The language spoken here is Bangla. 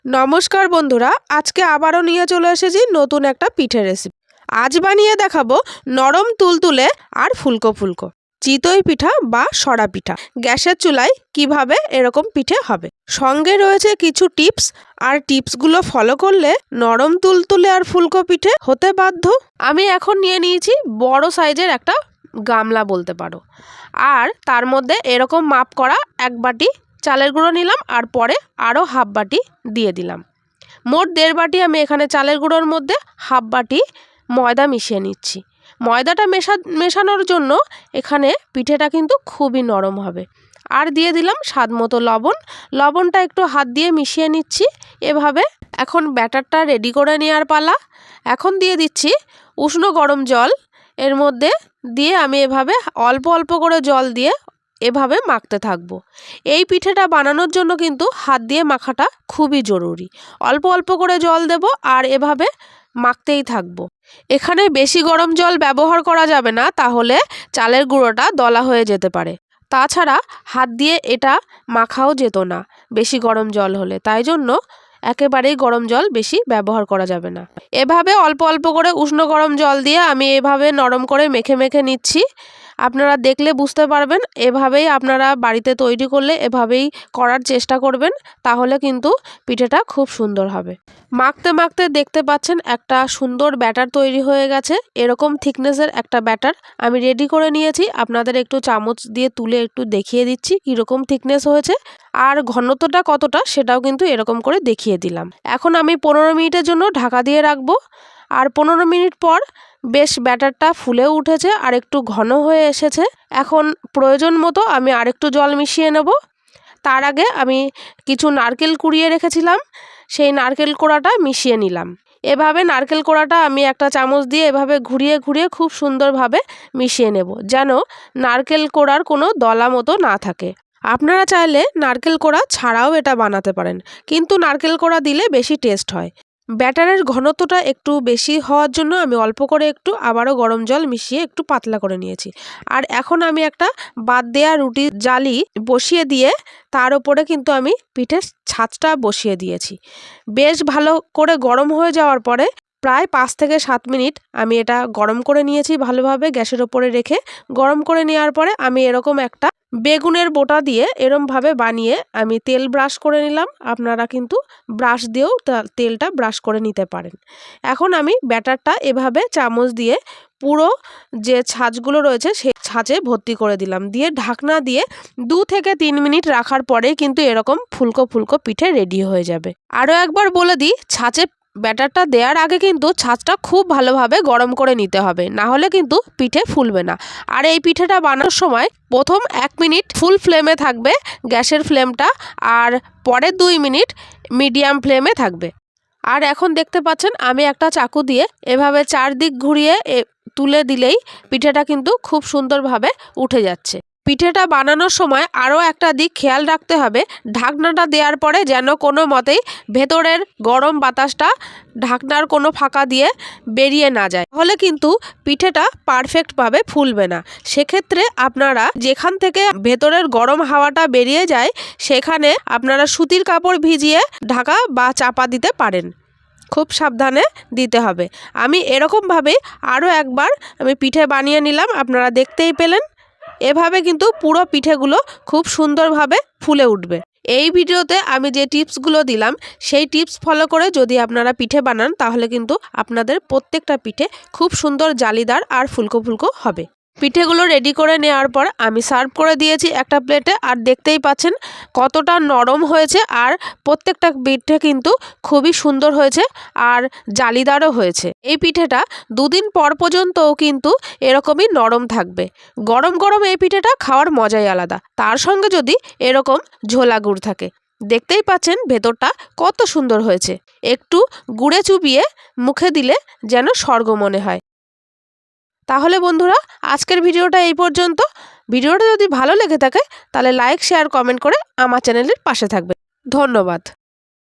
নমস্কার বন্ধুরা, আজকে আবারও নিয়ে চলে এসেছি নতুন একটা পিঠে রেসিপি। আজ বানিয়ে দেখাবো নরম তুলতুলে আর ফুলকো ফুলকো চিতই পিঠা বা সরা পিঠা। গ্যাসের চুলায় কিভাবে এরকম পিঠে হবে, সঙ্গে রয়েছে কিছু টিপস, আর টিপসগুলো ফলো করলে নরম তুলতুলে আর ফুলকো পিঠে হতে বাধ্য। আমি এখন নিয়ে নিয়েছি বড় সাইজের একটা গামলা বলতে পারো, আর তার মধ্যে এরকম মাপ করা এক বাটি চালের গুঁড়ো নিলাম, আর পরে আরও হাফ বাটি দিয়ে দিলাম। মোট 1.5 বাটি আমি এখানে চালের গুঁড়োর মধ্যে হাফ বাটি ময়দা মিশিয়ে নিচ্ছি। ময়দাটা মেশানোর জন্য এখানে পিঠেটা কিন্তু খুবই নরম হবে। আর দিয়ে দিলাম স্বাদ মতো লবণ। লবণটা একটু হাত দিয়ে মিশিয়ে নিচ্ছি এভাবে। এখন ব্যাটারটা রেডি করে নেওয়ার পালা। এখন দিয়ে দিচ্ছি উষ্ণ গরম জল। এর মধ্যে দিয়ে আমি এভাবে অল্প অল্প করে জল দিয়ে এভাবে মাখতে থাকবো। এই পিঠেটা বানানোর জন্য কিন্তু হাত দিয়ে মাখাটা খুবই জরুরি। অল্প অল্প করে জল দেব আর এভাবে মাখতেই থাকবো। এখানে বেশি গরম জল ব্যবহার করা যাবে না, তাহলে চালের গুঁড়োটা দলা হয়ে যেতে পারে। তাছাড়া হাত দিয়ে এটা মাখাও যেত না বেশি গরম জল হলে, তাই জন্য একেবারেই গরম জল বেশি ব্যবহার করা যাবে না। এভাবে অল্প অল্প করে উষ্ণ গরম জল দিয়ে আমি এভাবে নরম করে মেখে মেখে নিচ্ছি। আপনারা দেখলে বুঝতে পারবেন। এভাবেই আপনারা বাড়িতে তৈরি করলে এভাবেই করার চেষ্টা করবেন, তাহলে কিন্তু পিঠেটা খুব সুন্দর হবে। মাখতে মাখতে দেখতে পাচ্ছেন একটা সুন্দর ব্যাটার তৈরি হয়ে গেছে। এরকম থিকনেসের একটা ব্যাটার আমি রেডি করে নিয়েছি। আপনাদের একটু চামচ দিয়ে তুলে একটু দেখিয়ে দিচ্ছি কীরকম থিকনেস হয়েছে, আর ঘনত্বটা কতটা সেটাও কিন্তু এরকম করে দেখিয়ে দিলাম। এখন আমি 15 মিনিটের জন্য ঢাকা দিয়ে রাখবো। আর 15 মিনিট পর বেশ ব্যাটারটা ফুলেও উঠেছে আর একটু ঘন হয়ে এসেছে। এখন প্রয়োজন মতো আমি আরেকটু জল মিশিয়ে নেব। তার আগে আমি কিছু নারকেল কুড়িয়ে রেখেছিলাম, সেই নারকেল কোড়াটা মিশিয়ে নিলাম। এভাবে নারকেল কোড়াটা আমি একটা চামচ দিয়ে এভাবে ঘুরিয়ে ঘুরিয়ে খুব সুন্দরভাবে মিশিয়ে নেব, যেন নারকেল কোড়ার কোনো দলা মতো না থাকে। আপনারা চাইলে নারকেল কোড়া ছাড়াও এটা বানাতে পারেন, কিন্তু নারকেল কোড়া দিলে বেশি টেস্ট হয়। ব্যাটারের ঘনত্বটা একটু বেশি হওয়ার জন্য আমি অল্প করে একটু আবারও গরম জল মিশিয়ে একটু পাতলা করে নিয়েছি। আর এখন আমি একটা বাদ দেয়া রুটি জালি বসিয়ে দিয়ে তার উপরে কিন্তু আমি পিঠের ছাঁচটা বসিয়ে দিয়েছি। বেশ ভালো করে গরম হয়ে যাওয়ার পরে প্রায় 5 থেকে 7 মিনিট আমি এটা গরম করে নিয়েছি ভালোভাবে গ্যাসের ওপরে রেখে। গরম করে নেওয়ার পরে আমি এরকম একটা বেগুনের বোটা দিয়ে এরমভাবে বানিয়ে আমি তেল ব্রাশ করে নিলাম। আপনারা কিন্তু ব্রাশ দিয়েও তেলটা ব্রাশ করে নিতে পারেন। এখন আমি ব্যাটারটা এভাবে চামচ দিয়ে পুরো যে ছাঁচগুলো রয়েছে সেই ছাঁচে ভর্তি করে দিলাম, দিয়ে ঢাকনা দিয়ে 2 থেকে 3 মিনিট রাখার পরে কিন্তু এরকম ফুলকো ফুলকো পিঠে রেডি হয়ে যাবে। আরও একবার বলে দিই, ছাঁচে ব্যাটারটা দেওয়ার আগে কিন্তু ছাঁচটা খুব ভালোভাবে গরম করে নিতে হবে, না হলে কিন্তু পিঠে ফুলবে না। আর এই পিঠেটা বানানোর সময় প্রথম 1 মিনিট ফুল ফ্লেমে থাকবে গ্যাসের ফ্লেমটা, আর পরের 2 মিনিট মিডিয়াম ফ্লেমে থাকবে। আর এখন দেখতে পাচ্ছেন আমি একটা চাকু দিয়ে এভাবে চারদিক ঘুরিয়ে তুলে দিলেই পিঠেটা কিন্তু খুব সুন্দরভাবে উঠে যাচ্ছে। পিঠেটা বানানোর সময় আরও একটা দিক খেয়াল রাখতে হবে, ঢাকনাটা দেওয়ার পরে যেন কোনো মতেই ভেতরের গরম বাতাসটা ঢাকনার কোনো ফাঁকা দিয়ে বেরিয়ে না যায়, তাহলে কিন্তু পিঠেটা পারফেক্টভাবে ফুলবে না। সেক্ষেত্রে আপনারা যেখান থেকে ভেতরের গরম হাওয়াটা বেরিয়ে যায় সেখানে আপনারা সুতির কাপড় ভিজিয়ে ঢাকা বা চাপা দিতে পারেন। খুব সাবধানে দিতে হবে। আমি এরকমভাবে আরও একবার আমি পিঠে বানিয়ে নিলাম, আপনারা দেখতেই পেলেন। এভাবে কিন্তু পুরো পিঠেগুলো খুব সুন্দরভাবে ফুলে উঠবে। এই ভিডিওতে আমি যে টিপসগুলো দিলাম সেই টিপস ফলো করে যদি আপনারা পিঠে বানান, তাহলে কিন্তু আপনাদের প্রত্যেকটা পিঠে খুব সুন্দর জালিদার আর ফুলকো ফুলকো হবে। পিঠেগুলো রেডি করে নেওয়ার পর আমি সার্ভ করে দিয়েছি একটা প্লেটে। আর দেখতেই পাচ্ছেন কতটা নরম হয়েছে, আর প্রত্যেকটা পিঠে কিন্তু খুবই সুন্দর হয়েছে আর জালিদারও হয়েছে। এই পিঠেটা 2 দিন পর পর্যন্তও কিন্তু এরকমই নরম থাকবে। গরম গরম এই পিঠেটা খাওয়ার মজাই আলাদা, তার সঙ্গে যদি এরকম ঝোলা গুড় থাকে। দেখতেই পাচ্ছেন ভেতরটা কত সুন্দর হয়েছে। একটু গুড়ে চুবিয়ে মুখে দিলে যেন স্বর্গ মনে হয়। তাহলে বন্ধুরা, আজকের ভিডিওটা এই পর্যন্ত। ভিডিওটা যদি ভালো লেগে থাকে তাহলে লাইক, শেয়ার, কমেন্ট করে আমার চ্যানেলের পাশে থাকবেন। ধন্যবাদ।